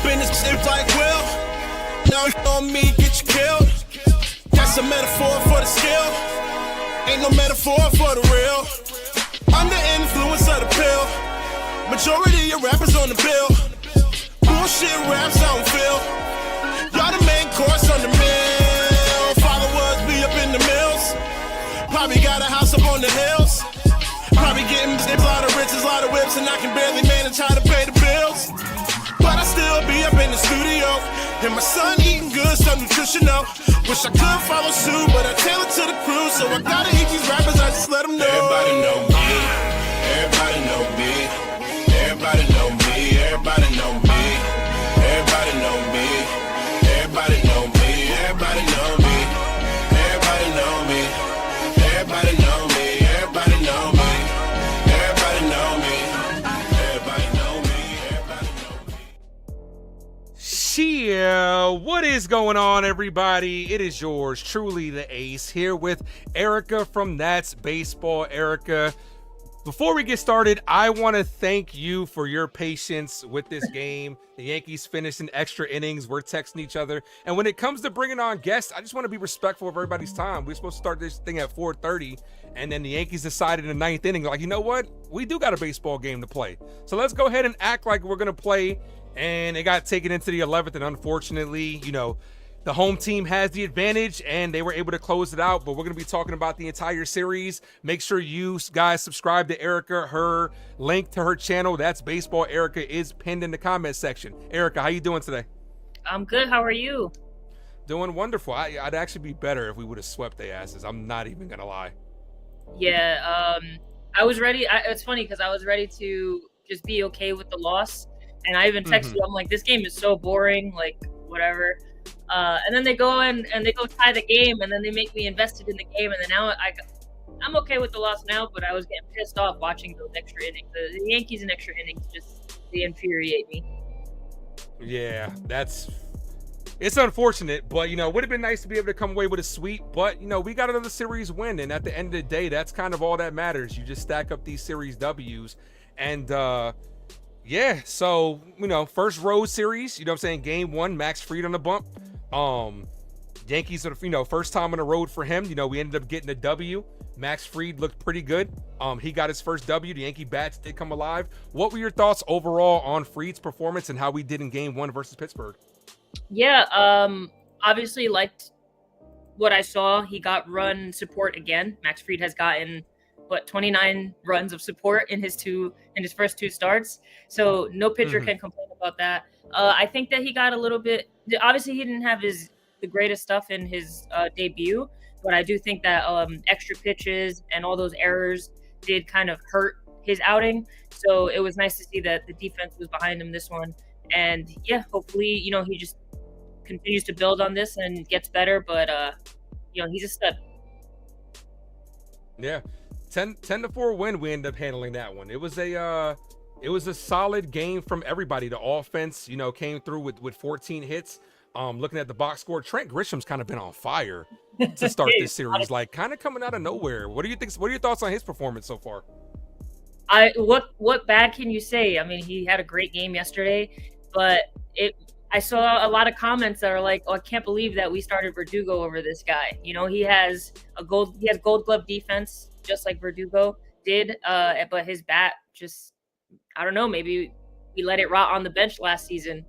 up in this shit like Will. Now you on me, get you killed. That's a metaphor for the skill. Ain't no metaphor for the real. Under influence of the pill. Majority of rappers on the bill. Bullshit raps I don't feel. Y'all the main course on the meal. Followers be up in the mills. Probably got a house up on the hills. Probably getting a lot of riches, a lot of whips, and I can barely manage how to pay the bills. But I still be up in the studio, and my son eating good, so nutritional. Wish I could follow suit, but I tailor to the crew, so I gotta eat these rappers, I just let them know. Everybody know me, everybody know me, everybody know me, everybody know me, everybody know me, everybody know me, everybody know me, everybody know me, everybody know me, everybody know me. Yeah, what is going on, everybody? It is yours truly, the Ace, here with Erika from That's Baseball. Erika, before we get started, I want to thank you for your patience with this game. The Yankees finished in extra innings. We're texting each other. And when it comes to bringing on guests, I just want to be respectful of everybody's time. We're supposed to start this thing at 4:30, and then the Yankees decided in the ninth inning, like, you know what? We do got a baseball game to play. So let's go ahead and act like we're going to play. And it got taken into the 11th, and unfortunately, you know, the home team has the advantage, and they were able to close it out. But we're going to be talking about the entire series. Make sure you guys subscribe to Erika. Her link to her channel, That's Baseball Erika, is pinned in the comment section. Erika, how you doing today? I'm good. How are you? Doing wonderful. I'd actually be better if we would have swept their asses. I'm not even going to lie. Yeah, I was ready. It's funny because I was ready to just be okay with the loss. And I even texted you, I'm like, this game is so boring, like, whatever. And then they go and they go tie the game, and then they make me invested in the game. And then now I'm okay with the loss now, but I was getting pissed off watching those extra innings. The Yankees in extra innings they infuriate me. Yeah, it's unfortunate, but, you know, it would have been nice to be able to come away with a sweep. But, you know, we got another series win, and at the end of the day, that's kind of all that matters. You just stack up these series W's. And, yeah, so, you know, first road series, you know what I'm saying, game one, Max Fried on the bump. Yankees are, you know, first time on the road for him. You know, we ended up getting a W. Max Fried looked pretty good. He got his first W. The Yankee bats did come alive. What were your thoughts overall on Fried's performance and how we did in game one versus Pittsburgh? Yeah, obviously liked what I saw. He got run support again. Max Fried has gotten 29 runs of support in his first two starts. So no pitcher can complain about that. I think that he got a little bit, obviously he didn't have the greatest stuff in his debut, but I do think that extra pitches and all those errors did kind of hurt his outing. So it was nice to see that the defense was behind him this one. And yeah, hopefully, you know, he just continues to build on this and gets better, but you know, he's a stud. Yeah. 10-4 win. We ended up handling that one. It was a solid game from everybody. The offense, you know, came through with 14 hits. Looking at the box score, Trent Grisham's kind of been on fire to start this series, like kind of coming out of nowhere. What do you think? What are your thoughts on his performance so far? What bad can you say? I mean, he had a great game yesterday, but I saw a lot of comments that are like, "Oh, I can't believe that we started Verdugo over this guy." You know, he has Gold Glove defense, just like Verdugo did, but his bat just, I don't know, maybe we let it rot on the bench last season.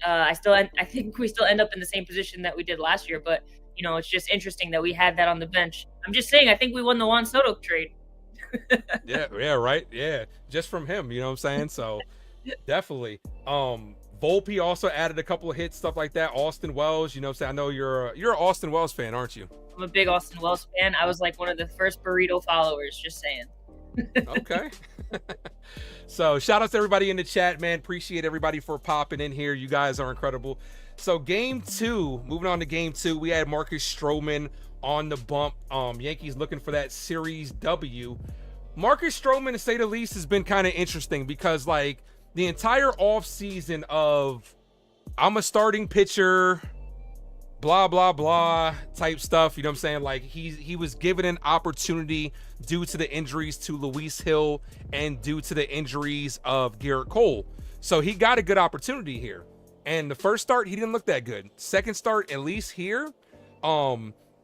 I think we still end up in the same position that we did last year, but, you know, it's just interesting that we had that on the bench. I'm just saying, I think we won the Juan Soto trade. yeah, right. Yeah, just from him, you know what I'm saying? So definitely. Volpe also added a couple of hits, stuff like that. Austin Wells, you know what I'm saying? I know you're an Austin Wells fan, aren't you? I'm a big Austin Wells fan. I was like one of the first burrito followers, just saying. Okay. So shout out to everybody in the chat, man. Appreciate everybody for popping in here. You guys are incredible. So game two, moving on to game two, we had Marcus Stroman on the bump. Yankees looking for that series W. Marcus Stroman, to say the least, has been kind of interesting because, like, the entire offseason of I'm a starting pitcher, blah, blah, blah type stuff, you know what I'm saying? Like, he was given an opportunity due to the injuries to Luis Hill and due to the injuries of Garrett Cole. So he got a good opportunity here. And the first start, he didn't look that good. Second start, at least here,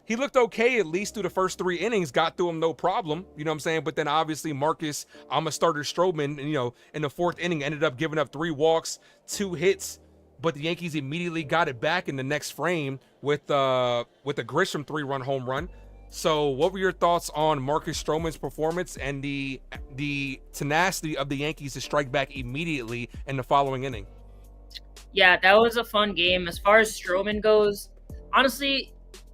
he looked okay at least through the first 3 innings, got through him no problem. You know what I'm saying? But then obviously Marcus, I'm a starter Stroman, you know, in the 4th inning ended up giving up 3 walks, 2 hits, but the Yankees immediately got it back in the next frame with a Grisham 3-run home run. So what were your thoughts on Marcus Stroman's performance and the tenacity of the Yankees to strike back immediately in the following inning? Yeah, that was a fun game. As far as Stroman goes, honestly,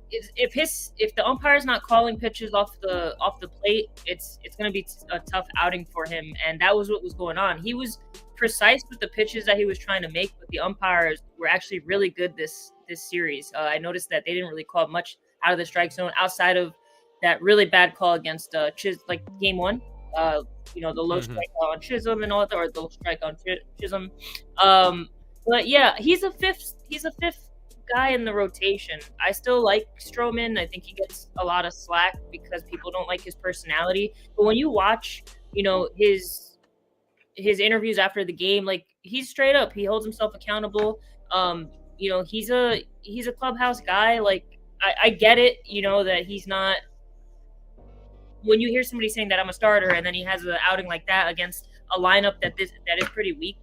if the umpire's not calling pitches off the plate, it's going to be a tough outing for him, and that was what was going on. He was precise with the pitches that he was trying to make, but the umpires were actually really good this series. I noticed that they didn't really call much out of the strike zone outside of that really bad call against game 1. You know, the low strike on Chisholm and all that, or the low strike on Chisholm. But yeah, he's a fifth guy in the rotation. I still like Stroman. I think he gets a lot of slack because people don't like his personality. But when you watch, you know, his interviews after the game, like, he's straight up. He holds himself accountable. You know, he's a clubhouse guy. Like, I get it, you know, that he's not. When you hear somebody saying that I'm a starter and then he has an outing like that against a lineup that is pretty weak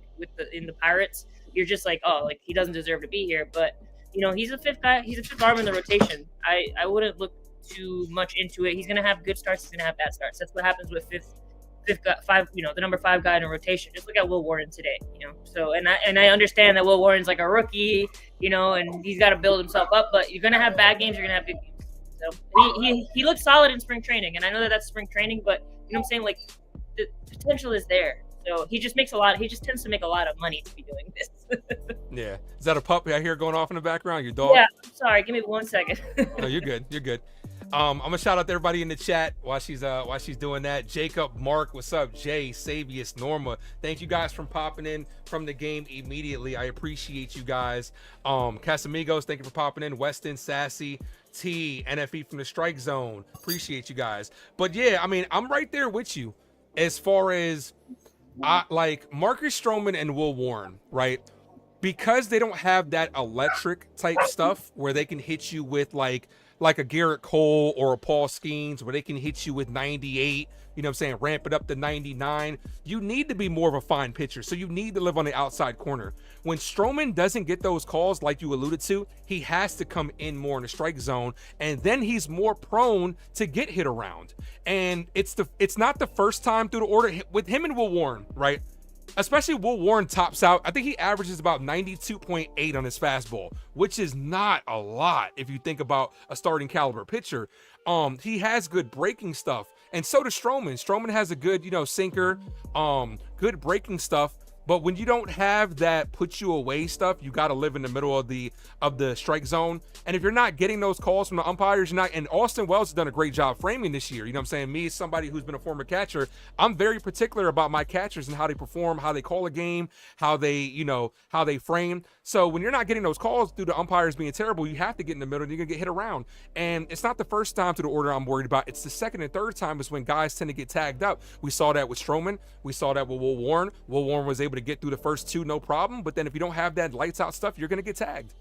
in the Pirates, you're just like, oh, like, he doesn't deserve to be here. But, you know, he's a fifth guy. He's a fifth arm in the rotation. I wouldn't look too much into it. He's going to have good starts. He's going to have bad starts. That's what happens with five, you know, the number 5 guy in a rotation. Just look at Will Warren today, you know. So, and I understand that Will Warren's like a rookie, you know, and he's got to build himself up. But you're going to have bad games. You're going to have good games. So he looks solid in spring training, and I know that that's spring training, but you know what I'm saying? Like, the potential is there. So he just tends to make a lot of money to be doing this. Yeah. Is that a pup I hear going off in the background? Your dog? Yeah. I'm sorry. Give me 1 second. No, you're good. You're good. I'm gonna shout out to everybody in the chat while she's doing that. Jacob, Mark, what's up? Jay, Savius, Norma. Thank you guys for popping in from the game immediately. I appreciate you guys. Casamigos, thank you for popping in. Weston, Sassy, T, NFE from the strike zone. Appreciate you guys. But yeah, I mean, I'm right there with you as far as like Marcus Stroman and Will Warren, right? Because they don't have that electric type stuff where they can hit you with like a Garrett Cole or a Paul Skeens, where they can hit you with 98, you know what I'm saying, ramp it up to 99. You need to be more of a fine pitcher, so you need to live on the outside corner. When Stroman doesn't get those calls, like you alluded to, he has to come in more in the strike zone, and then he's more prone to get hit around. And it's not the first time through the order with him and Will Warren, right? Especially Will Warren tops out. I think he averages about 92.8 on his fastball, which is not a lot if you think about a starting caliber pitcher. He has good breaking stuff, and so does Stroman. Stroman has a good, you know, sinker, good breaking stuff. But when you don't have that put you away stuff, you got to live in the middle of the strike zone. And if you're not getting those calls from the umpires, you're not. And Austin Wells has done a great job framing this year. You know what I'm saying? Me, somebody who's been a former catcher, I'm very particular about my catchers and how they perform, how they call a game, how they frame. So when you're not getting those calls through the umpires being terrible, you have to get in the middle and you're going to get hit around. And it's not the first time through the order I'm worried about. It's the second and third time is when guys tend to get tagged up. We saw that with Stroman. We saw that with Will Warren. Will Warren was able to get through the first 2 no problem, but then if you don't have that lights out stuff, you're going to get tagged.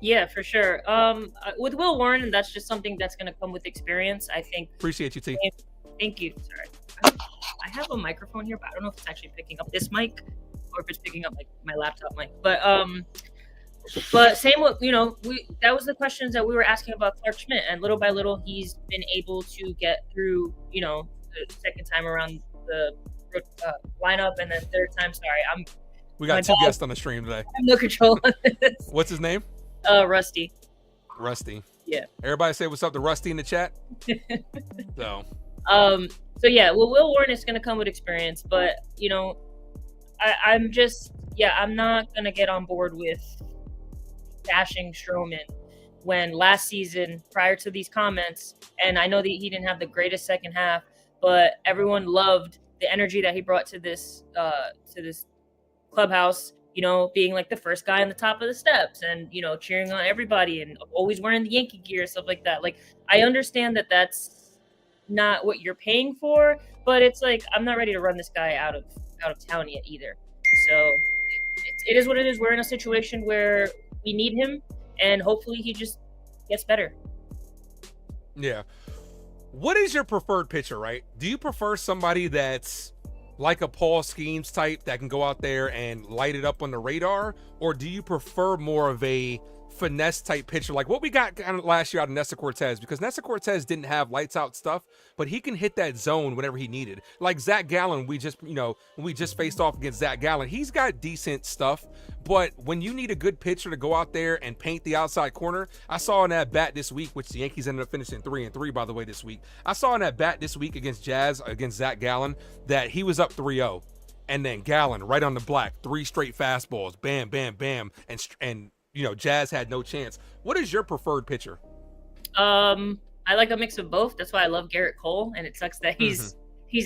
Yeah, for sure. With Will Warren, that's just something that's going to come with experience, I think. Appreciate you, T. Thank you. Sorry. I have a microphone here, but I don't know if it's actually picking up this mic or if it's picking up like my laptop mic. But same with, you know, that was the questions that we were asking about Clark Schmidt, and little by little he's been able to get through, you know, the second time around the lineup, and then third time. Sorry, we got 2 guests on the stream today. I have no control on this. What's his name? Rusty. Yeah. Everybody say what's up to Rusty in the chat. So yeah, well, Will Warren is going to come with experience, but you know, I'm not going to get on board with dashing Stroman when last season, prior to these comments, and I know that he didn't have the greatest second half, but everyone loved the energy that he brought to this clubhouse, you know, being like the first guy on the top of the steps and, you know, cheering on everybody and always wearing the Yankee gear, stuff like that. Like, I understand that that's not what you're paying for, but it's like, I'm not ready to run this guy out of town yet either. So it is what it is. We're in a situation where we need him, and hopefully he just gets better. Yeah. What is your preferred pitcher, right? Do you prefer somebody that's like a Paul Skeens type that can go out there and light it up on the radar? Or do you prefer more of a finesse type pitcher like what we got kind of last year out of Nestor Cortez? Because Nestor Cortez didn't have lights out stuff, but he can hit that zone whenever he needed. Like Zach Gallen, we just faced off against Zach Gallen. He's got decent stuff, but when you need a good pitcher to go out there and paint the outside corner, I saw in that bat this week, which the Yankees ended up finishing 3-3 by the way this week. I saw in that bat this week against Zach Gallen that he was up 3-0. And then Gallen right on the black, 3 straight fastballs, bam, bam, bam, and Jazz had no chance. What is your preferred pitcher? I like a mix of both. That's why I love Garrett Cole, and it sucks that he's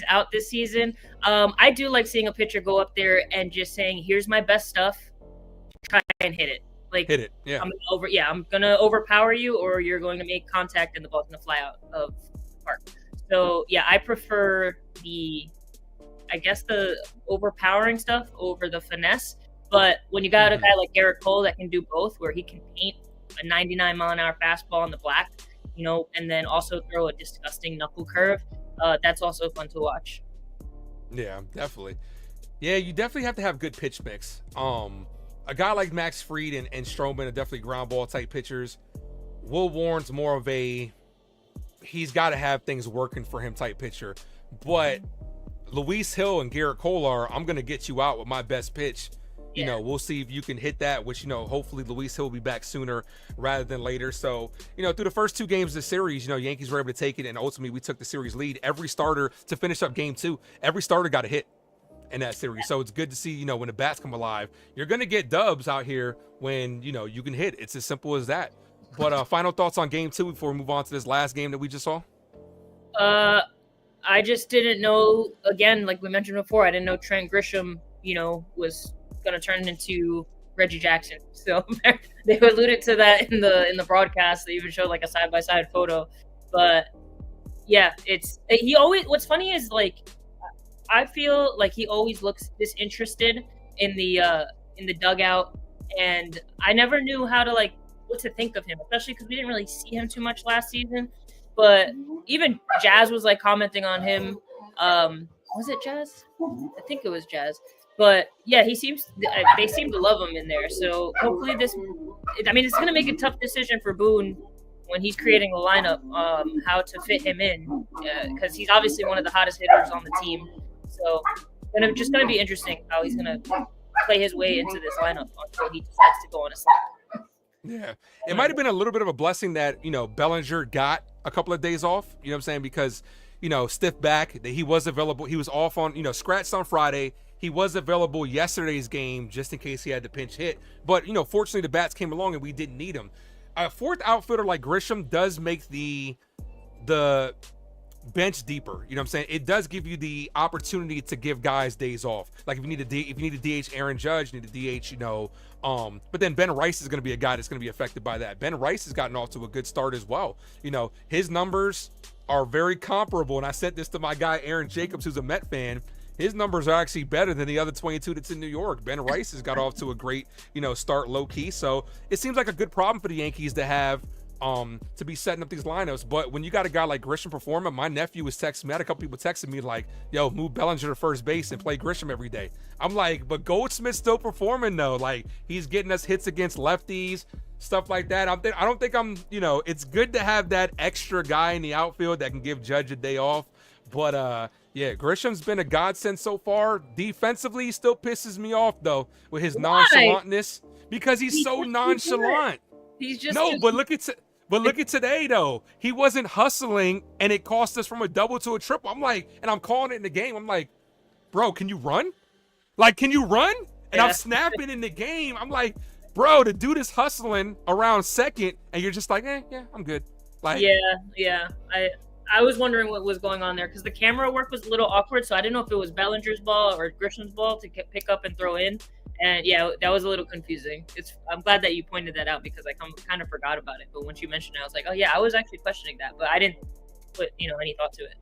out this season. I do like seeing a pitcher go up there and just saying, "Here's my best stuff. Try and hit it. Like hit it. Yeah. I'm gonna overpower you, or you're going to make contact, and the ball's gonna fly out of the park." So yeah, I prefer the overpowering stuff over the finesse. But when you got a guy like Garrett Cole that can do both, where he can paint a 99-mile-an-hour fastball on the black, and then also throw a disgusting knuckle curve, that's also fun to watch. Yeah, definitely. Yeah, you definitely have to have good pitch mix. A guy like Max Fried and Stroman are definitely ground ball type pitchers. Will Warren's more of he's got to have things working for him type pitcher. But Luis Hill and Garrett Cole I'm going to get you out with my best pitch. We'll see if you can hit that, which, hopefully Luis Hill will be back sooner rather than later. So, through the first 2 games of the series, Yankees were able to take it, and ultimately we took the series lead. Every starter, to finish up game 2, every starter got a hit in that series. So it's good to see, when the bats come alive. You're going to get dubs out here when, you can hit. It's as simple as that. But final thoughts on game 2 before we move on to this last game that we just saw? I just didn't know, again, like we mentioned before, I didn't know Trent Grisham, was going to turn into Reggie Jackson. So they alluded to that in the broadcast. They even showed like a side-by-side photo. But yeah, what's funny is like I feel like he always looks disinterested in the dugout, and I never knew how to what to think of him, especially because we didn't really see him too much last season. But even Jazz was commenting on him. Was it Jazz? I think it was Jazz. But yeah, they seem to love him in there. So hopefully it's going to make a tough decision for Boone when he's creating a lineup, how to fit him in, because he's obviously one of the hottest hitters on the team. So it's just going to be interesting how he's going to play his way into this lineup until he decides to go on a slump. Yeah, it might have been a little bit of a blessing that, Bellinger got a couple of days off, you know what I'm saying? Because, stiff back, that he was available. He was off on, scratched on Friday. He was available yesterday's game just in case he had to pinch hit. But, fortunately the bats came along and we didn't need him. A fourth outfielder like Grisham does make the bench deeper. You know what I'm saying? It does give you the opportunity to give guys days off. Like if you need to DH Aaron Judge, you need to DH, but then Ben Rice is going to be a guy that's going to be affected by that. Ben Rice has gotten off to a good start as well. His numbers are very comparable. And I said this to my guy, Aaron Jacobs, who's a Met fan. His numbers are actually better than the other 22 that's in New York. Ben Rice has got off to a great, start low key. So it seems like a good problem for the Yankees to have, to be setting up these lineups. But when you got a guy like Grisham performing, my nephew was texting me. I had a couple people texting me like, yo, move Bellinger to first base and play Grisham every day. I'm like, but Goldsmith's still performing though. Like he's getting us hits against lefties, stuff like that. I don't think it's good to have that extra guy in the outfield that can give Judge a day off. But yeah, Grisham's been a godsend so far. Defensively, he still pisses me off though with his nonchalantness, because he's so nonchalant. He's just but look at today though. He wasn't hustling, and it cost us from a double to a triple. I'm calling it in the game. I'm like, bro, can you run? Can you run? And I'm snapping in the game. I'm like, bro, the dude is hustling around second, and you're just like, yeah, I'm good. Yeah. I was wondering what was going on there because the camera work was a little awkward, so I didn't know if it was Bellinger's ball or Grisham's ball to pick up and throw in. And yeah, that was a little confusing. I'm glad that you pointed that out because I kind of forgot about it. But once you mentioned it, I was like, oh yeah, I was actually questioning that, but I didn't put any thought to it.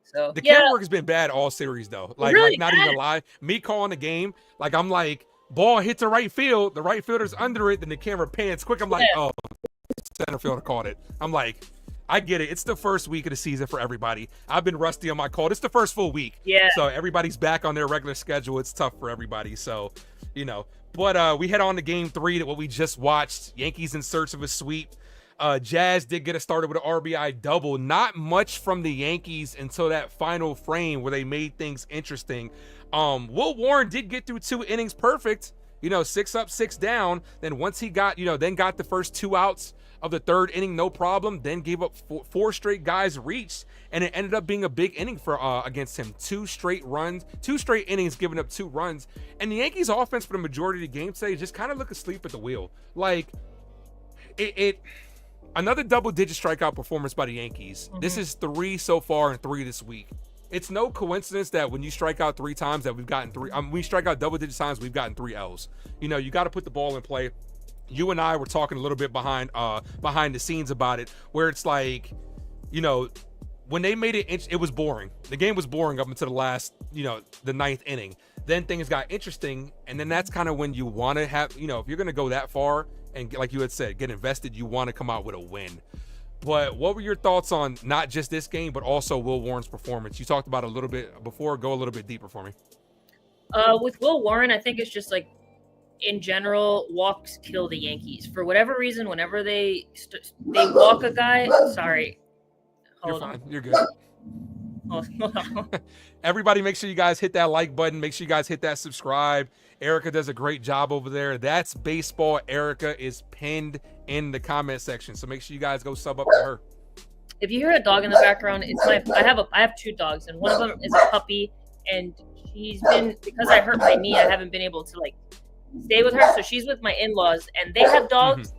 So the camera work has been bad all series though. Not even lie. Me calling the game, I'm like, ball hits the right field, the right fielder's under it, then the camera pans quick. I'm like, oh, center fielder caught it. I'm like, I get it. It's the first week of the season for everybody. I've been rusty on my call. It's the first full week. Yeah. So everybody's back on their regular schedule. It's tough for everybody. So, but we head on to game 3 that what we just watched. Yankees in search of a sweep. Jazz did get us started with an RBI double. Not much from the Yankees until that final frame where they made things interesting. Will Warren did get through 2 innings perfect. 6 up, 6 down. Then once he got, then got the first 2 outs of the 3rd inning, no problem. Then gave up 4 straight guys reached, and it ended up being a big inning for against him. 2 straight runs, 2 straight innings, giving up 2 runs. And the Yankees offense for the majority of the game today just kind of look asleep at the wheel. Like another double-digit strikeout performance by the Yankees. Mm-hmm. This is 3 so far and 3 this week. It's no coincidence that when you strike out 3 times that we've gotten 3. We strike out double-digit times, we've gotten 3 L's. You got to put the ball in play. You and I were talking a little bit behind the scenes about it, where it's like, when they made it, it was boring. The game was boring up until the last, the 9th inning. Then things got interesting, and then that's kind of when you want to have, if you're going to go that far and like you had said, get invested, you want to come out with a win. But what were your thoughts on not just this game, but also Will Warren's performance? You talked about it a little bit before. Go a little bit deeper for me. With Will Warren, I think it's just like, in general, walks kill the Yankees. For whatever reason, whenever they walk a guy, sorry. Hold on. You're good. Hold on. Everybody, make sure you guys hit that like button. Make sure you guys hit that subscribe. Erika does a great job over there. That's Baseball. Erika is pinned in the comment section, so make sure you guys go sub up to her. If you hear a dog in the background, it's I have 2 dogs, and one of them is a puppy, and because I hurt my knee, I haven't been able to stay with her, so she's with my in-laws, and they have dogs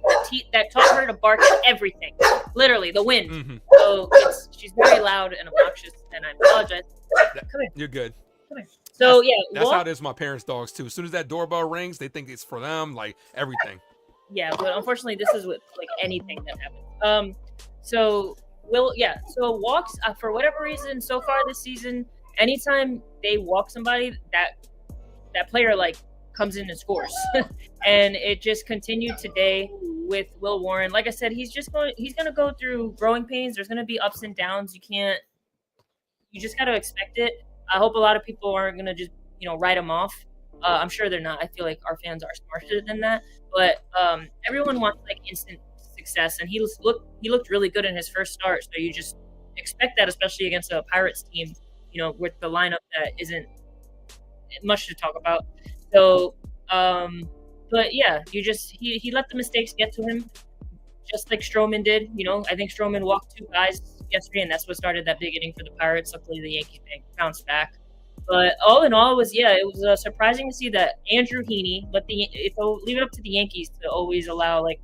that taught her to bark at everything, literally the wind. Mm-hmm. So she's very loud and obnoxious, and I apologize. Come here. You're good. Come here. So that's how it is with my parents' dogs too. As soon as that doorbell rings, they think it's for them, like everything. Yeah, but unfortunately, this is with anything that happens. So walks, for whatever reason, so far this season, anytime they walk somebody, that player comes in and scores. And it just continued today with Will Warren. Like I said, he's going to go through growing pains. There's going to be ups and downs. You just got to expect it. I hope a lot of people aren't going to just, write him off. I'm sure they're not. I feel like our fans are smarter than that. But everyone wants instant success, and he looked really good in his first start. So you just expect that, especially against a Pirates team, with the lineup that isn't much to talk about. So, but yeah, he let the mistakes get to him, just like Stroman did. I think Stroman walked 2 guys yesterday, and that's what started that big inning for the Pirates. Luckily, the Yankees bounced back. But all in all, it was surprising to see that Andrew Heaney leave it up to the Yankees to always allow an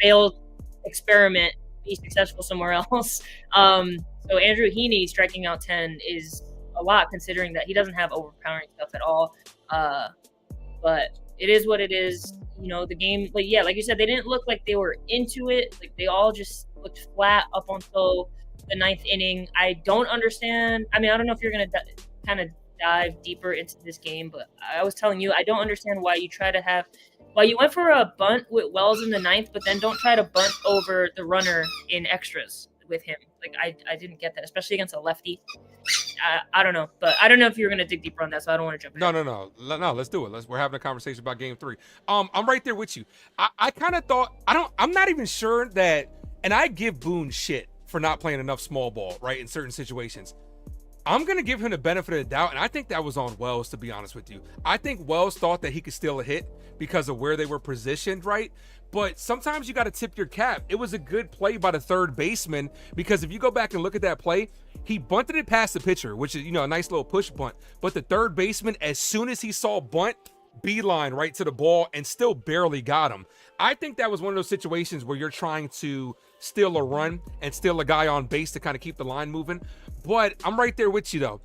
failed experiment be successful somewhere else. So Andrew Heaney striking out 10 is a lot, considering that he doesn't have overpowering stuff at all. But it is what it is. The game, like you said, they didn't look like they were into it. They all just looked flat up until the 9th inning. I don't understand. I don't know if you're going to kind of dive deeper into this game, but I was telling you, I don't understand why you went for a bunt with Wells in the 9th, but then don't try to bunt over the runner in extras with him. I didn't get that, especially against a lefty. I don't know, but I don't know if you're going to dig deeper on that, so I don't want to jump in. No, let's do it. We're having a conversation about game 3. I'm right there with you. I kind of thought, I'm not even sure that, and I give Boone shit for not playing enough small ball, right, in certain situations. I'm going to give him the benefit of the doubt, and I think that was on Wells, to be honest with you. I think Wells thought that he could steal a hit because of where they were positioned, right? But sometimes you got to tip your cap. It was a good play by the third baseman, because if you go back and look at that play, he bunted it past the pitcher, which is, a nice little push bunt. But the third baseman, as soon as he saw bunt, beeline right to the ball and still barely got him. I think that was one of those situations where you're trying to steal a run and steal a guy on base to kind of keep the line moving. But I'm right there with you, though.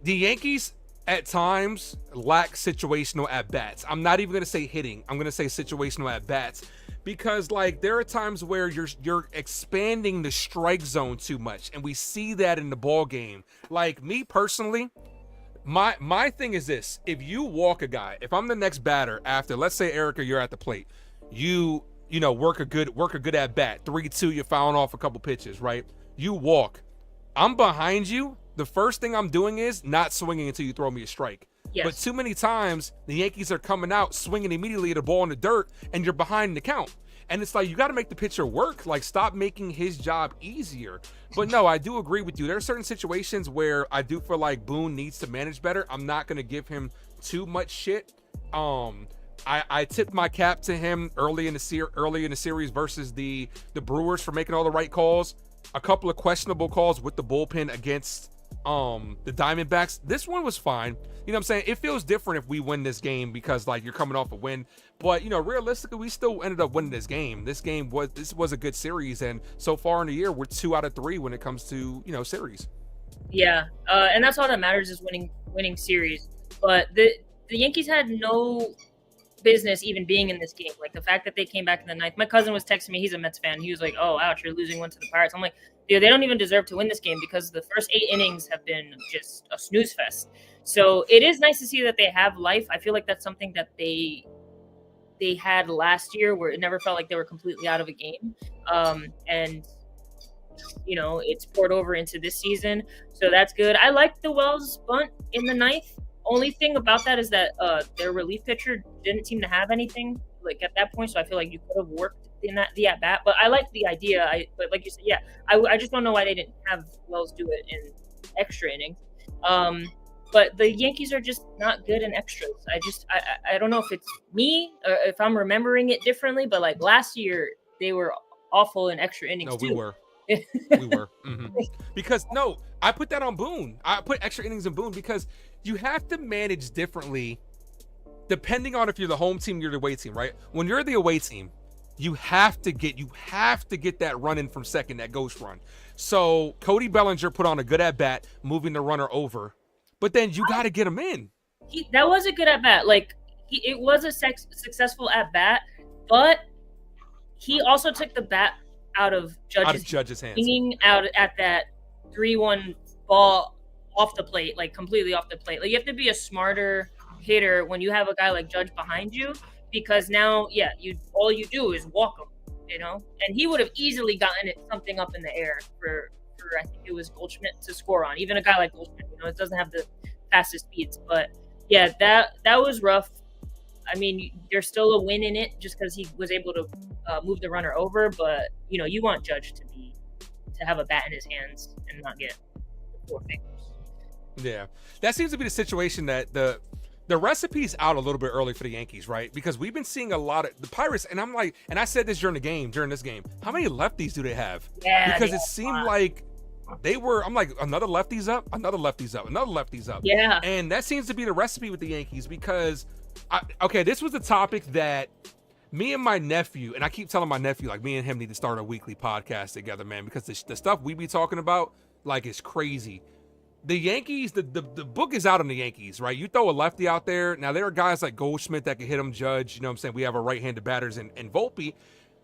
The Yankees at times lack situational at-bats. I'm not even going to say hitting. I'm going to say situational at-bats, because there are times where you're expanding the strike zone too much, and we see that in the ball game. Me personally, My thing is this: if you walk a guy, if I'm the next batter after, let's say Erika, you're at the plate, you know work a good at bat, 3-2, you're fouling off a couple pitches, right? You walk, I'm behind you. The first thing I'm doing is not swinging until you throw me a strike. Yes. But too many times the Yankees are coming out swinging immediately at a ball in the dirt, and you're behind the count. And it's like, you got to make the pitcher work. Like, stop making his job easier. But no, I do agree with you. There are certain situations where I do feel like Boone needs to manage better. I'm not going to give him too much shit. I tipped my cap to him early in the series versus the Brewers for making all the right calls. A couple of questionable calls with the bullpen against the Diamondbacks. This one was fine. You know what I'm saying? It feels different if we win this game because, like, you're coming off a win. But, you know, realistically, we still ended up winning this game. This was a good series, and so far in the year, we're 2 out of 3 when it comes to, you know, series. Yeah, and that's all that matters is winning series. But the Yankees had no business even being in this game. Like, the fact that they came back in the ninth. My cousin was texting me. He's a Mets fan. He was like, "Oh, ouch, you're losing one to the Pirates." I'm like, dude, they don't even deserve to win this game because the first 8 innings have been just a snooze fest. So it is nice to see that they have life. I feel like that's something that they had last year where it never felt like they were completely out of a game. And, you know, it's poured over into this season. So that's good. I like the Wells bunt in the ninth. Only thing about that is that their relief pitcher didn't seem to have anything like at that point. So I feel like you could have worked in the at bat. But I like the idea. But like you said, yeah, I just don't know why they didn't have Wells do it in extra innings. But the Yankees are just not good in extras. I don't know if it's me or if I'm remembering it differently, but like last year they were awful in extra innings. No, too. we were. We were. Mm-hmm. Because no, I put that on Boone. I put extra innings in Boone because you have to manage differently depending on if you're the home team, you're the away team, right? When you're the away team, you have to get that run in from second, that ghost run. So Cody Bellinger put on a good at bat, moving the runner over. But then you got to get him in. That was a good at bat. Like it was a successful at bat, but he also took the bat out of Judge's hands, swinging out at that 3-1 ball off the plate, like completely off the plate. Like you have to be a smarter hitter when you have a guy like Judge behind you, because now, yeah, all you do is walk him, you know. And he would have easily gotten something up in the air for I think it was Goldschmidt to score on. Even a guy like Goldschmidt, you know, it doesn't have the fastest speeds. But yeah, that was rough. I mean, there's still a win in it just because he was able to move the runner over. But you know, you want Judge to have a bat in his hands and not get 4 fingers. Yeah, that seems to be the situation that the recipe's out a little bit early for the Yankees, right? Because we've been seeing a lot of the Pirates, and I'm like, and I said this during this game, how many lefties do they have? Yeah, because it seemed like I'm like, another lefty's up. Yeah. And that seems to be the recipe with the Yankees because, this was a topic that me and my nephew, and I keep telling my nephew, like, me and him need to start a weekly podcast together, man, because the stuff we be talking about, like, is crazy. The Yankees, the book is out on the Yankees, right? You throw a lefty out there. Now, there are guys like Goldschmidt that can hit him, Judge. You know what I'm saying? We have our right-handed batters in Volpe.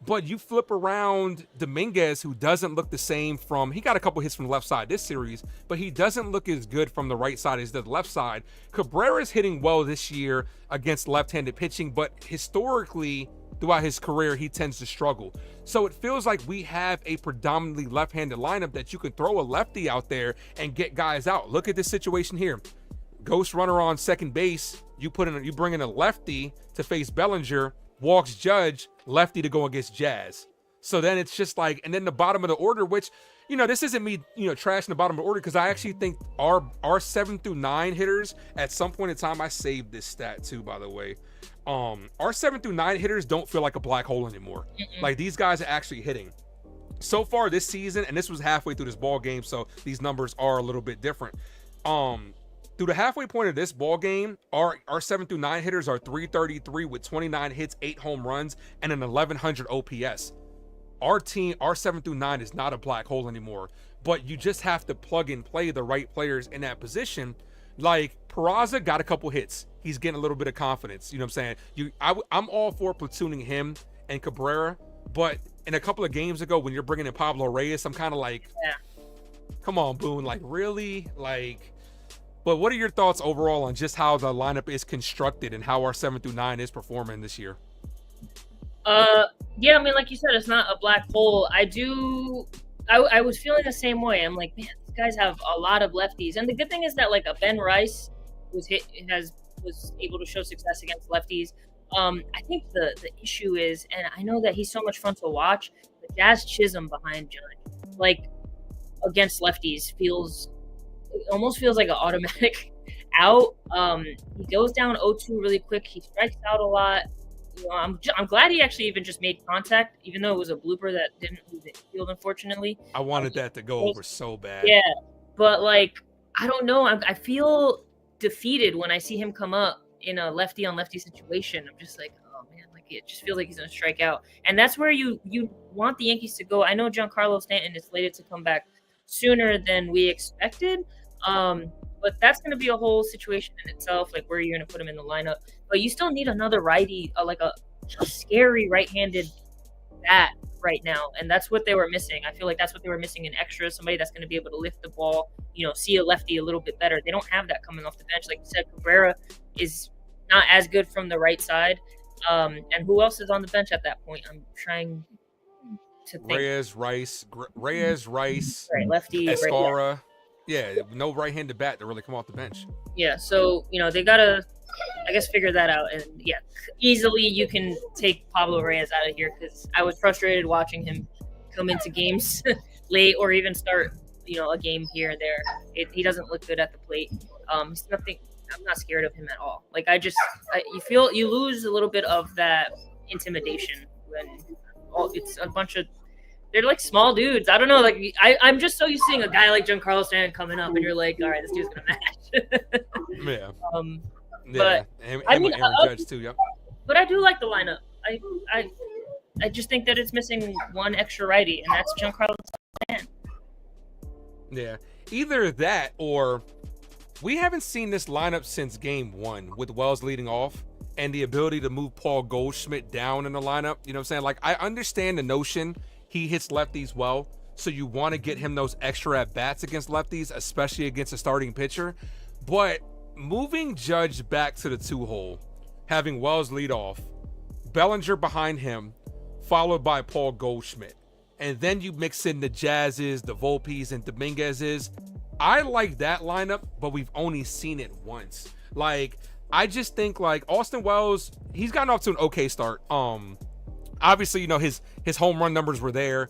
But you flip around Dominguez, who doesn't look the same he got a couple hits from the left side this series, but he doesn't look as good from the right side as the left side. Cabrera's hitting well this year against left-handed pitching, but historically, throughout his career, he tends to struggle. So it feels like we have a predominantly left-handed lineup that you can throw a lefty out there and get guys out. Look at this situation here. Ghost runner on second base. You bring in a lefty to face Bellinger, walks Judge, lefty to go against Jazz. So then it's just like, and then the bottom of the order, which, you know, this isn't me, you know, trashing the bottom of the order, because I actually think our 7 through 9 hitters, at some point in time, I saved this stat too, by the way. Our 7 through 9 hitters don't feel like a black hole anymore. Like, these guys are actually hitting. So far this season, and this was halfway through this ball game, so these numbers are a little bit different. Through the halfway point of this ball game, our 7 through 9 hitters are 333 with 29 hits, 8 home runs, and an 1100 OPS. Our 7 through 9 is not a black hole anymore, but you just have to plug and play the right players in that position. Like, Peraza got a couple hits. He's getting a little bit of confidence. You know what I'm saying? I'm all for platooning him and Cabrera, but in a couple of games ago, when you're bringing in Pablo Reyes, I'm kind of like, come on, Boone. Like, really? Like, But what are your thoughts overall on just how the lineup is constructed and how our 7 through 9 is performing this year? Yeah, I mean, like you said, it's not a black hole. I was feeling the same way. I'm like, man, these guys have a lot of lefties. And the good thing is that like a Ben Rice was able to show success against lefties. I think the issue is, and I know that he's so much fun to watch, but Jazz Chisholm behind Jung, like against lefties, almost feels like an automatic out. He goes down 0-2 really quick. He strikes out a lot. You know, I'm glad he actually even just made contact, even though it was a blooper that didn't move the field, unfortunately. I wanted that to go over so bad. Yeah, but like I don't know. I feel defeated when I see him come up in a lefty on lefty situation. I'm just like, oh man, like it just feels like he's gonna strike out, and that's where you want the Yankees to go. I know Giancarlo Stanton is slated to come back sooner than we expected. But that's going to be a whole situation in itself, like where you're going to put him in the lineup. But you still need another righty, like a scary right-handed bat right now, and that's what they were missing. I feel like that's what they were missing, an extra, somebody that's going to be able to lift the ball, see a lefty a little bit better. They don't have that coming off the bench. Like you said, Cabrera is not as good from the right side. And who else is on the bench at that point? I'm trying to think. Reyes, Rice, right, lefty, Escara. Right, yeah, no right-handed bat to really come off the bench. Yeah, so they gotta, I guess, figure that out. And yeah, easily you can take Pablo Reyes out of here because I was frustrated watching him come into games late or even start, a game here and there. He doesn't look good at the plate. He's nothing. I'm not scared of him at all. Like you lose a little bit of that intimidation when it's a bunch of. They're like small dudes. I don't know. Like I'm just so used to seeing a guy like Giancarlo Stanton coming up, and you're like, all right, this dude's gonna match. Yeah. But him I mean, and Aaron Judge too. Yep. But I do like the lineup. I just think that it's missing one extra righty, and that's Giancarlo Stanton. Yeah. Either that or we haven't seen this lineup since game 1 with Wells leading off and the ability to move Paul Goldschmidt down in the lineup. You know what I'm saying? Like I understand the notion. He hits lefties well, so you want to get him those extra at-bats against lefties, especially against a starting pitcher. But moving Judge back to the 2-hole, having Wells lead off, Bellinger behind him, followed by Paul Goldschmidt, and then you mix in the Jazzes, the Volpes, and Dominguez's. I like that lineup, but we've only seen it once. Like, I just think, like, Austin Wells, he's gotten off to an okay start. Obviously, his home run numbers were there.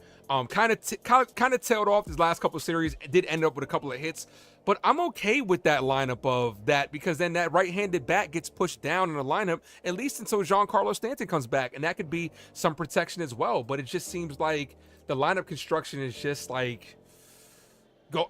Kind of tailed off his last couple of series. It did end up with a couple of hits, but I'm okay with that lineup of that because then that right-handed bat gets pushed down in the lineup at least until Giancarlo Stanton comes back, and that could be some protection as well. But it just seems like the lineup construction is just like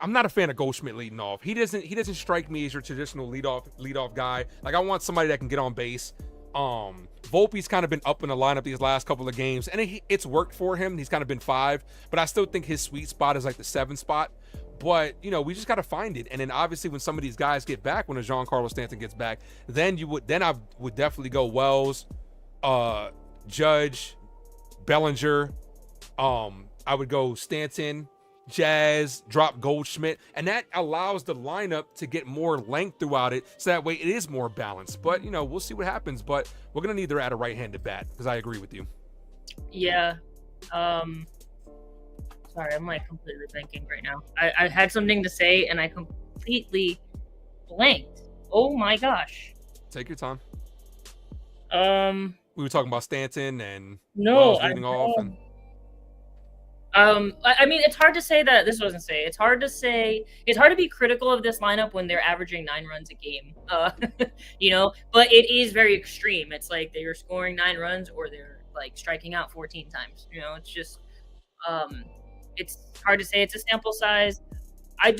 I'm not a fan of Goldschmidt leading off. He doesn't strike me as your traditional leadoff guy. Like I want somebody that can get on base. Volpe's kind of been up in the lineup these last couple of games, and it's worked for him. He's kind of been 5, but I still think his sweet spot is like the 7 spot. But, we just got to find it. And then obviously when some of these guys get back, when a Giancarlo Stanton gets back, then I would definitely go Wells, Judge, Bellinger. I would go Stanton, Jazz, drop Goldschmidt, and that allows the lineup to get more length throughout it, so that way it is more balanced. But we'll see what happens. But we're gonna need to add a right-handed bat because I agree with you. Yeah. Sorry, I'm like completely blanking right now. I had something to say and I completely blanked. Oh my gosh. Take your time. We were talking about Stanton and Wells leading off. And I mean, it's hard to say that this wasn't say. It's hard to be critical of this lineup when they're averaging 9 runs a game. But it is very extreme. It's like they're scoring 9 runs or they're like striking out 14 times. It's just, it's hard to say. It's a sample size. I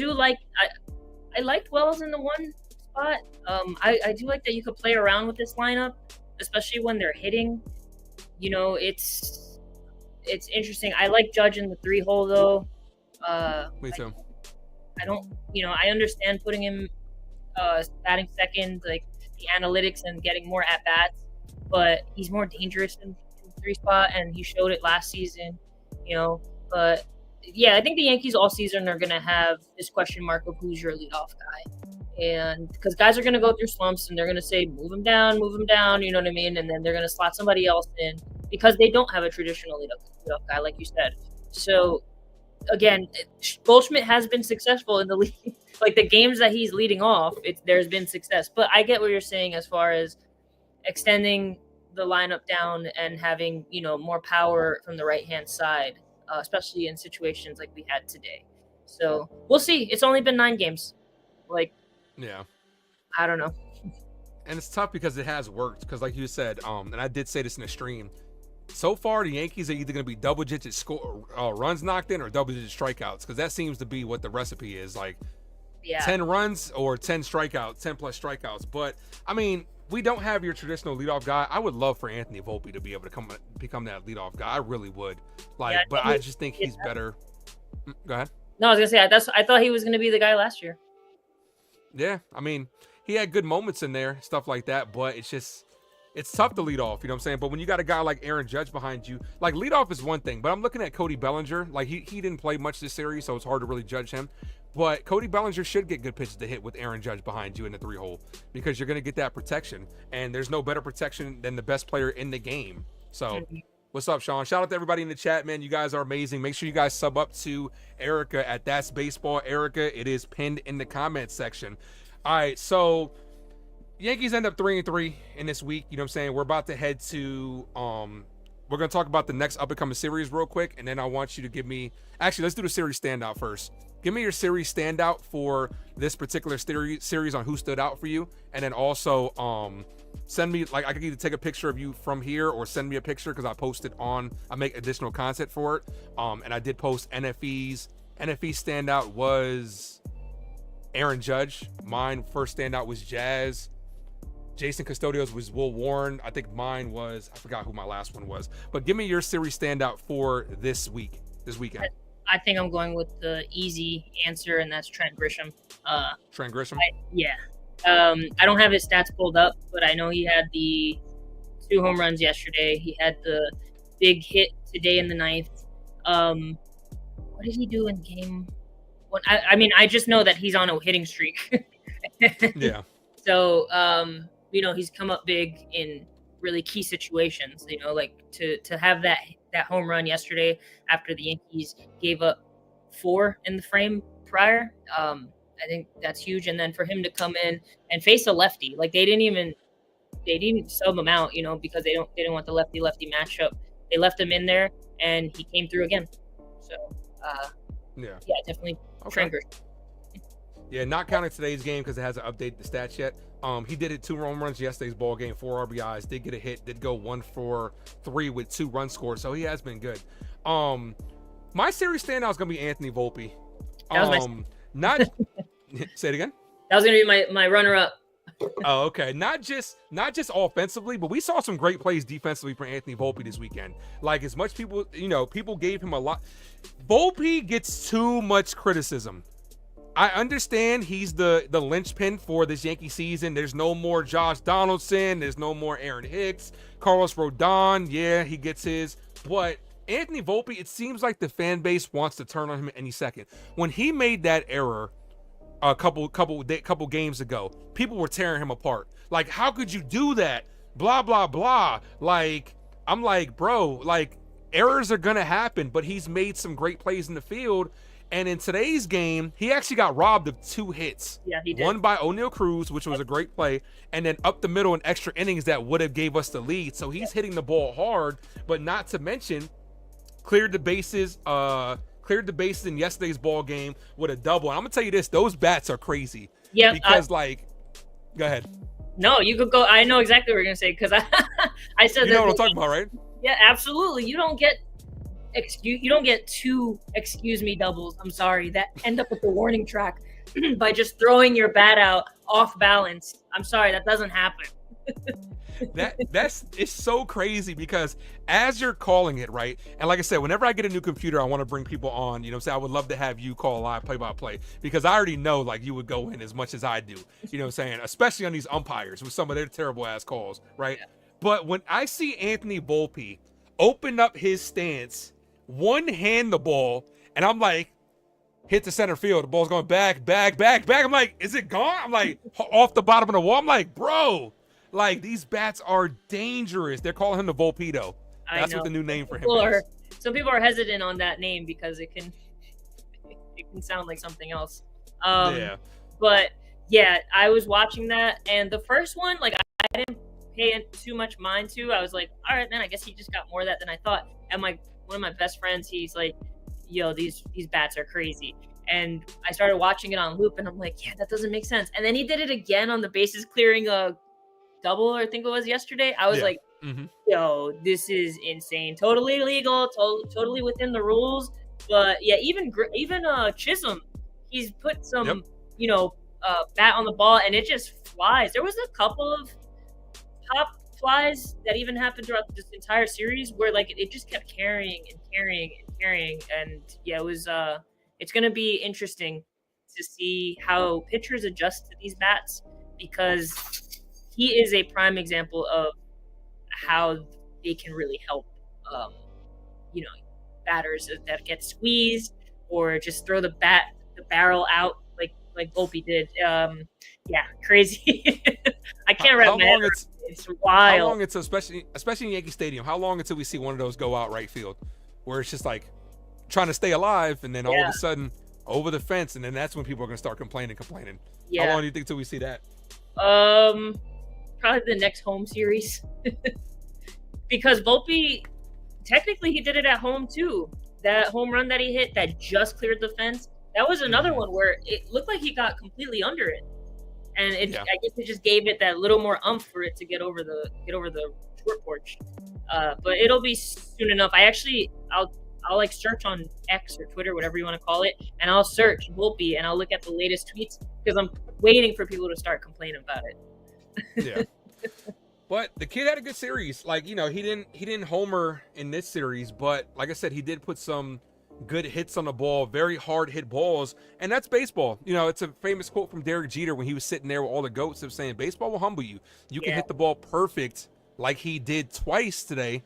liked Wells in the 1 spot. I do like that you could play around with this lineup, especially when they're hitting. It's interesting. I like Judge in the 3-hole though. Me too. I understand putting him batting second, like the analytics and getting more at bats, but he's more dangerous in the 3 spot, and he showed it last season. But yeah, I think the Yankees all season are gonna have this question mark of who's your leadoff guy. And because guys are going to go through slumps and they're going to say, move him down, you know what I mean? And then they're going to slot somebody else in because they don't have a traditional leadoff guy, like you said. So, again, Goldschmidt has been successful in the league. Like the games that he's leading off, there's been success. But I get what you're saying as far as extending the lineup down and having, more power from the right-hand side, especially in situations like we had today. So we'll see. It's only been 9 games. Yeah. I don't know. And it's tough because it has worked. Because like you said, and I did say this in the stream, so far the Yankees are either going to be double-digit runs knocked in or double-digit strikeouts. Because that seems to be what the recipe is. 10 runs or 10 strikeouts, 10 plus strikeouts. But I mean, we don't have your traditional leadoff guy. I would love for Anthony Volpe to be able to become that leadoff guy. I really would. But I just think he's better. Go ahead. No, I was gonna say I thought he was gonna be the guy last year. Yeah, I mean, he had good moments in there, stuff like that, but it's tough to lead off, you know what I'm saying? But when you got a guy like Aaron Judge behind you, lead off is one thing, but I'm looking at Cody Bellinger. He didn't play much this series, so it's hard to really judge him. But Cody Bellinger should get good pitches to hit with Aaron Judge behind you in the 3-hole because you're going to get that protection. And there's no better protection than the best player in the game. So what's up, Sean? Shout out to everybody in the chat, man. You guys are amazing. Make sure you guys sub up to Erika at That's Baseball. Erika, it is pinned in the comments section. All right, so Yankees end up 3-3 in this week. You know what I'm saying? We're about to head to we're going to talk about the next up-and-coming series real quick, and then I want you to give me – actually, let's do the series standout first. Give me your series standout for this particular series on who stood out for you, and then also send me – I could either take a picture of you from here or send me a picture because I make additional content for it. And I did post NFE's. NFE standout was Aaron Judge. Mine first standout was Jazz. Jason Custodio's was Will Warren. I think mine was, I forgot who my last one was. But give me your series standout for this weekend. I think I'm going with the easy answer, and that's Trent Grisham. Trent Grisham? I don't have his stats pulled up, but I know he had the 2 home runs yesterday. He had the big hit today in the 9th. What did he do in game one? I just know that he's on a hitting streak. Yeah. So, he's come up big in really key situations, to have that home run yesterday after the Yankees gave up 4 in the frame prior. I think that's huge. And then for him to come in and face a lefty, they didn't sub him out, because they didn't want the lefty matchup. They left him in there and he came through again. So, definitely Trent Grisham. Yeah, not counting today's game because it hasn't updated the stats yet. He did hit 2 home runs yesterday's ball game, 4 RBIs, did get a hit, did go 1 for 3 with 2 runs scored, so he has been good. My series standout is gonna be Anthony Volpe. Not say it again. That was gonna be my runner-up. Oh, okay. Not just offensively, but we saw some great plays defensively for Anthony Volpe this weekend. As much people gave him a lot. Volpe gets too much criticism. I understand he's the linchpin for this Yankee season. There's no more Josh Donaldson. There's no more Aaron Hicks. Carlos Rodon, yeah, he gets his. But Anthony Volpe, it seems like the fan base wants to turn on him any second. When he made that error a couple games ago, people were tearing him apart. How could you do that? Blah, blah, blah. I'm like, bro, errors are going to happen, but he's made some great plays in the field. And in today's game, he actually got robbed of 2 hits. Yeah, he did. One by O'Neal Cruz, which was a great play, and then up the middle in extra innings that would have gave us the lead. So he's hitting the ball hard, but not to mention cleared the bases in yesterday's ball game with a double. And I'm gonna tell you this: those bats are crazy. Yeah, because go ahead. No, you could go. I know exactly what you're gonna say because I said you know what I'm talking about, right? Yeah, absolutely. You don't get 2 excuse me doubles, I'm sorry, that end up at the warning track by just throwing your bat out off balance. I'm sorry, that doesn't happen. It's so crazy because as you're calling it, right? And like I said, whenever I get a new computer, I want to bring people on, I would love to have you call live play-by-play because I already know you would go in as much as I do, you know what I'm saying? Especially on these umpires with some of their terrible ass calls, right? Yeah. But when I see Anthony Volpe open up his stance, one hand the ball, and I'm like, hit the center field. The ball's going back. I'm like, is it gone? I'm like, off the bottom of the wall. I'm like, bro, like these bats are dangerous. They're calling him the Volpedo. That's what the new name for him is. Some people are hesitant on that name because it can sound like something else. Yeah. But yeah, I was watching that, and the first one, like I didn't pay too much mind to. I was like, all right, then I guess he just got more of that than I thought. And one of my best friends, he's like, yo, these bats are crazy. And I started watching it on loop, and I'm like, yeah, that doesn't make sense. And then he did it again on the bases clearing a double, I think it was yesterday. I was like, yo, this is insane. Totally legal, totally within the rules. But yeah, even Chisholm, he's put some, bat on the ball, and it just flies. There was a couple of pop flies that even happened throughout this entire series where like it just kept carrying. And yeah, it was it's going to be interesting to see how pitchers adjust to these bats, because he is a prime example of how they can really help batters that get squeezed or just throw the barrel out like Volpe did. Yeah, crazy. I can't wrap my head around it. It's wild. How long it's especially in Yankee Stadium, how long until we see one of those go out right field where it's just like trying to stay alive, and then all of a sudden over the fence, and then that's when people are going to start complaining. Yeah. How long do you think till we see that? Probably the next home series. Because Volpe, technically he did it at home too. That home run that he hit that just cleared the fence, that was another one where it looked like he got completely under it. And I guess it just gave it that little more umph for it to get over the short porch. But it'll be soon enough. I'll like search on X or Twitter, whatever you want to call it, and I'll search Volpe and I'll look at the latest tweets because I'm waiting for people to start complaining about it. Yeah. But the kid had a good series. Like, he didn't homer in this series, but like I said, he did put some good hits on the ball, very hard hit balls, and that's baseball. It's a famous quote from Derek Jeter when he was sitting there with all the goats of saying, baseball will humble you. You can hit the ball perfect like he did twice today,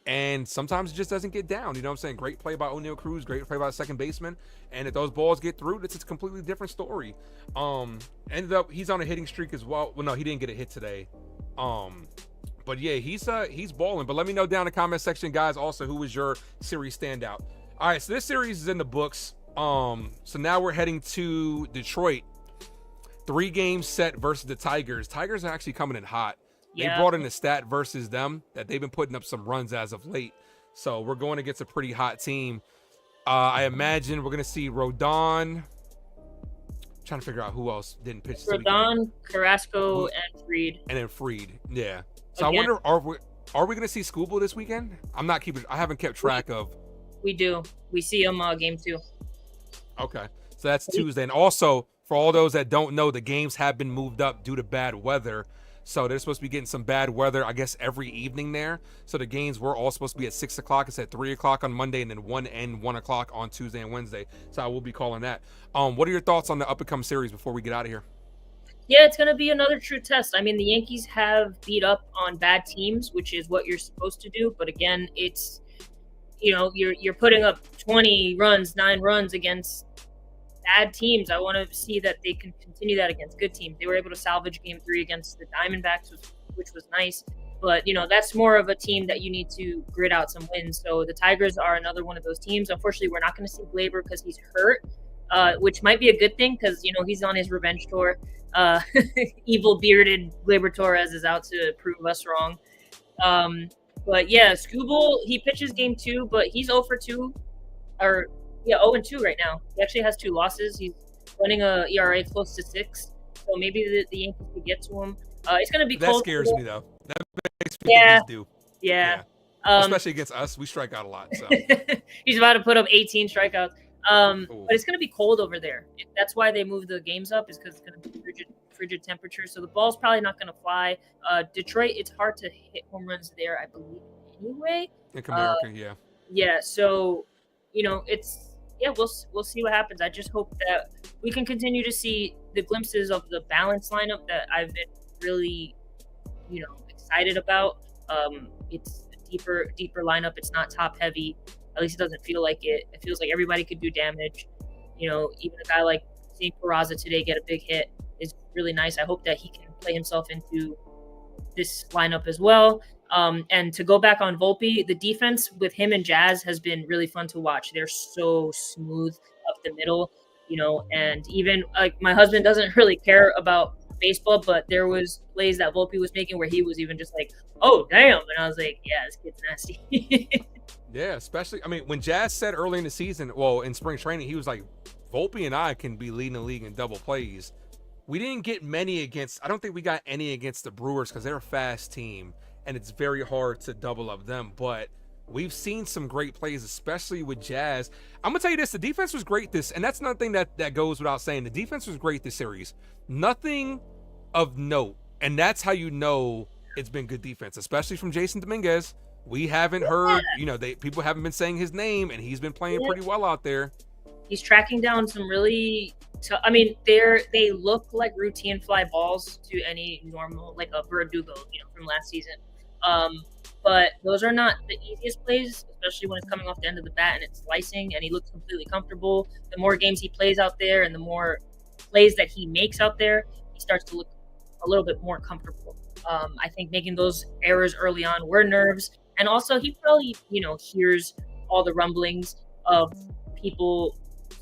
and sometimes it just doesn't get down. You know what I'm saying? Great play by O'Neal Cruz, great play by the second baseman, and if those balls get through, it's a completely different story. Ended up, he's on a hitting streak as well. Well, no, he didn't get a hit today. But yeah, he's balling. But let me know down in the comment section, guys, also who was your series standout. All right, so this series is in the books. So now we're heading to Detroit. 3 games set versus the Tigers. Tigers are actually coming in hot. They brought in a stat versus them that they've been putting up some runs as of late. So we're going against a pretty hot team. I imagine we're going to see Rodon. Trying to figure out who else didn't pitch. Rodon, Carrasco, and Fried. And then Fried, yeah. So again, I wonder, are we going to see Skubal this weekend? I haven't kept track of. We do. We see him game 2. Okay. So that's Tuesday. And also, for all those that don't know, the games have been moved up due to bad weather. So they're supposed to be getting some bad weather, I guess, every evening there. So the games were all supposed to be at 6 o'clock. It's at 3 o'clock on Monday, and then 1 o'clock on Tuesday and Wednesday. So I will be calling that. What are your thoughts on the up-and-come series before we get out of here? Yeah, it's going to be another true test. I mean, the Yankees have beat up on bad teams, which is what you're supposed to do. But again, it's, you're putting up 20 runs, 9 runs against bad teams. I want to see that they can continue that against good teams. They were able to salvage game 3 against the Diamondbacks, which was nice. But, that's more of a team that you need to grit out some wins. So the Tigers are another one of those teams. Unfortunately, we're not going to see Gleyber because he's hurt, which might be a good thing because, he's on his revenge tour. Evil bearded Gleyber Torres is out to prove us wrong. But yeah, Skubal, he pitches game 2, but he's 0 for 2, 0-2 right now. He actually has 2 losses. He's running a ERA close to 6, so maybe the Yankees could get to him. It's going to be cold. That scares me though. That makes me think he's due. Yeah. Especially against us, we strike out a lot. So he's about to put up 18 strikeouts. But it's going to be cold over there. That's why they moved the games up, is because it's going to be frigid temperature. So the ball's probably not going to fly. Detroit, it's hard to hit home runs there, I believe, anyway. In America, yeah. Yeah, so, we'll see what happens. I just hope that we can continue to see the glimpses of the balanced lineup that I've been really, excited about. It's a deeper lineup. It's not top heavy. At least it doesn't feel like it. It feels like everybody could do damage. Even a guy like seeing Peraza today get a big hit is really nice. I hope that he can play himself into this lineup as well. And to go back on Volpe, the defense with him and Jazz has been really fun to watch. They're so smooth up the middle, and even like my husband doesn't really care about baseball, but there was plays that Volpe was making where he was even just like, oh, damn. And I was like, yeah, this kid's nasty. Yeah, especially, when Jazz said early in the season, well, in spring training, he was like, Volpe and I can be leading the league in double plays. We didn't get I don't think we got any against the Brewers because they're a fast team and it's very hard to double up them. But we've seen some great plays, especially with Jazz. I'm going to tell you this, the defense was great and that's another thing that goes without saying. The defense was great this series. Nothing of note. And that's how you know it's been good defense, especially from Jason Dominguez. We haven't heard, people haven't been saying his name and he's been playing pretty well out there. He's tracking down some really they look like routine fly balls to any normal, like a Verdugo, from last season. But those are not the easiest plays, especially when it's coming off the end of the bat and it's slicing and he looks completely comfortable. The more games he plays out there and the more plays that he makes out there, he starts to look a little bit more comfortable. I think making those errors early on were nerves. And also he probably, hears all the rumblings of people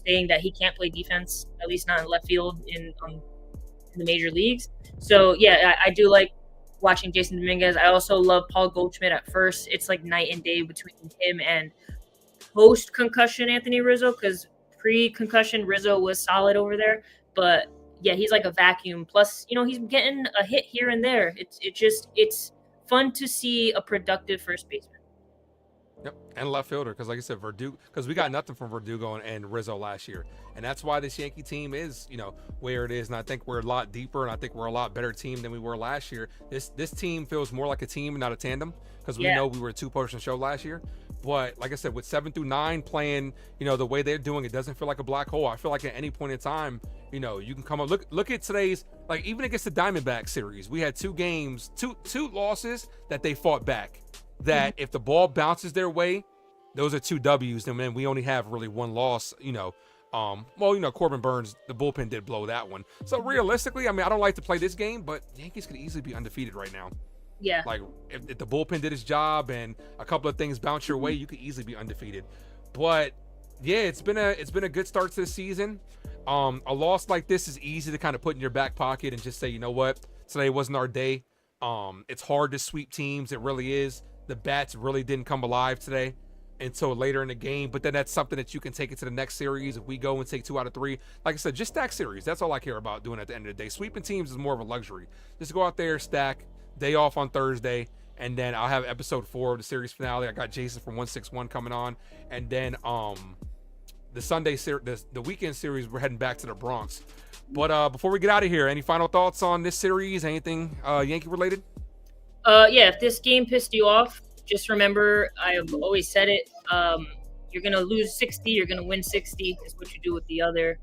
saying that he can't play defense, at least not in left field in the major leagues. So yeah, I do like watching Jason Dominguez. I also love Paul Goldschmidt at first. It's like night and day between him and post-concussion Anthony Rizzo, because pre-concussion Rizzo was solid over there. But yeah, he's like a vacuum. Plus, he's getting a hit here and there. It's fun to see a productive first baseman. Yep, and left fielder, because like I said, Verdugo, because we got nothing from Verdugo and Rizzo last year, and that's why this Yankee team is, where it is, and I think we're a lot deeper, and I think we're a lot better team than we were last year. This team feels more like a team, not a tandem, because we know we were a two-person show last year. But like I said, with 7 through 9 playing, the way they're doing, it doesn't feel like a black hole. I feel like at any point in time, you can come up. Look at today's, like even against the Diamondbacks series, we had two games, two losses that they fought back. That if the ball bounces their way, those are 2 W's. And then we only have really 1 loss, Corbin Burns, the bullpen did blow that one. So realistically, I don't like to play this game, but Yankees could easily be undefeated right now. Yeah. Like if the bullpen did its job and a couple of things bounce your way, you could easily be undefeated. But yeah, it's been a good start to the season. A loss like this is easy to kind of put in your back pocket and just say, you know what, today wasn't our day. It's hard to sweep teams. It really is. The bats really didn't come alive today until later in the game, but then that's something that you can take into the next series. If we go and take 2 out of 3, like I said, just stack series. That's all I care about doing at the end of the day. Sweeping teams is more of a luxury. Just go out there, stack, day off on Thursday, and then I'll have episode 4 of the series finale. I got Jason from 161 coming on, and then the Sunday series, the weekend series, we're heading back to the Bronx. But before we get out of here, any final thoughts on this series? Anything Yankee related? Yeah, if this game pissed you off, just remember, I've always said it, you're going to lose 60, you're going to win 60 is what you do with the other,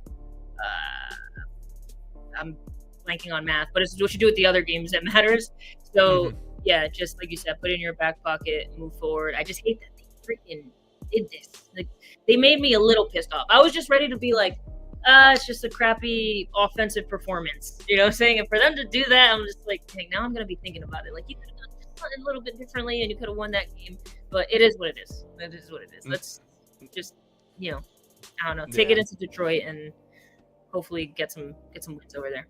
I'm blanking on math, but it's what you do with the other games that matters. So, yeah, just like you said, put it in your back pocket, move forward. I just hate that they freaking did this. Like, they made me a little pissed off. I was just ready to be like, it's just a crappy offensive performance. You know what I'm saying? And for them to do that, I'm just like, hey, now I'm going to be thinking about it. Like, you could have done something a little bit differently and you could have won that game. But it is what it is. It is what it is. Let's just, I don't know, take it into Detroit and hopefully get some wins over there.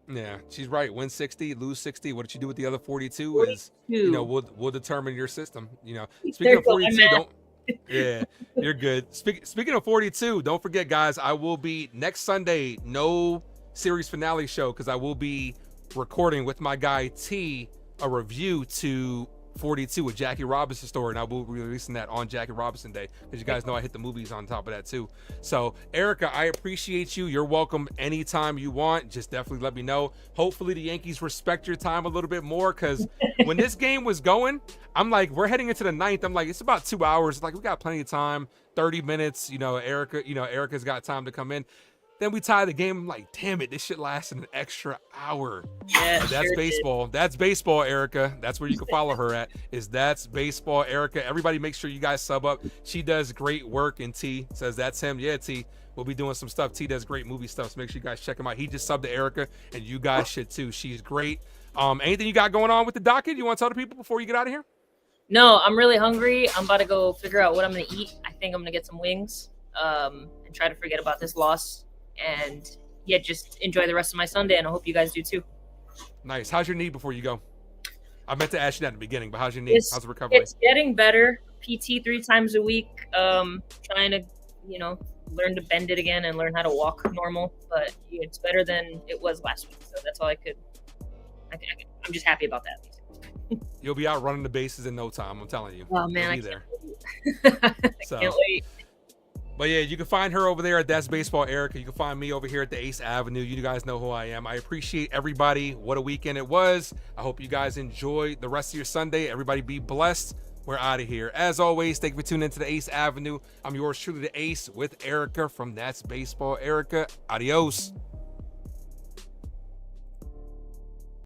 Yeah, she's right. Win 60, lose 60. What did you do with the other 42 is, we'll determine your system. Speaking of 42, yeah, you're good. Speaking of 42, don't forget, guys, I will be next Sunday, no series finale show, because I will be recording with my guy T a review to 42, a Jackie Robinson story, and I will be releasing that on Jackie Robinson Day, because you guys know I hit the movies on top of that too. So Erika, I appreciate you. You're welcome anytime you want. Just definitely let me know. Hopefully the Yankees respect your time a little bit more, because when this game was going, I'm like, we're heading into the 9th. I'm like, it's about 2 hours. Like, we got plenty of time, 30 minutes. Erika's got time to come in. Then we tie the game. I'm like, damn it, this shit lasted an extra hour. Yeah, But that's baseball. That's baseball, Erika. That's where you can follow her at. Is That's Baseball, Erika. Everybody, make sure you guys sub up. She does great work. And T says that's him. Yeah, T. We'll be doing some stuff. T does great movie stuff, so make sure you guys check him out. He just subbed to Erika, and you guys should too. She's great. Anything you got going on with the docket? You want to tell the people before you get out of here? No, I'm really hungry. I'm about to go figure out what I'm gonna eat. I think I'm gonna get some wings, and try to forget about this loss. And yeah, just enjoy the rest of my Sunday, and I hope you guys do too. Nice. How's your knee before you go? I meant to ask you that at the beginning, but how's your knee? How's the recovery? It's getting better. PT 3 times a week. Trying to, learn to bend it again and learn how to walk normal. But it's better than it was last week. So that's all I could. I'm just happy about that. You'll be out running the bases in no time. I'm telling you. Oh man, You'll be there. I can't wait. But yeah, you can find her over there at That's Baseball, Erika. You can find me over here at the Ace Avenue. You guys know who I am. I appreciate everybody. What a weekend it was. I hope you guys enjoy the rest of your Sunday. Everybody be blessed. We're out of here. As always, thank you for tuning into the Ace Avenue. I'm yours truly, the Ace, with Erika from That's Baseball. Erika, adios.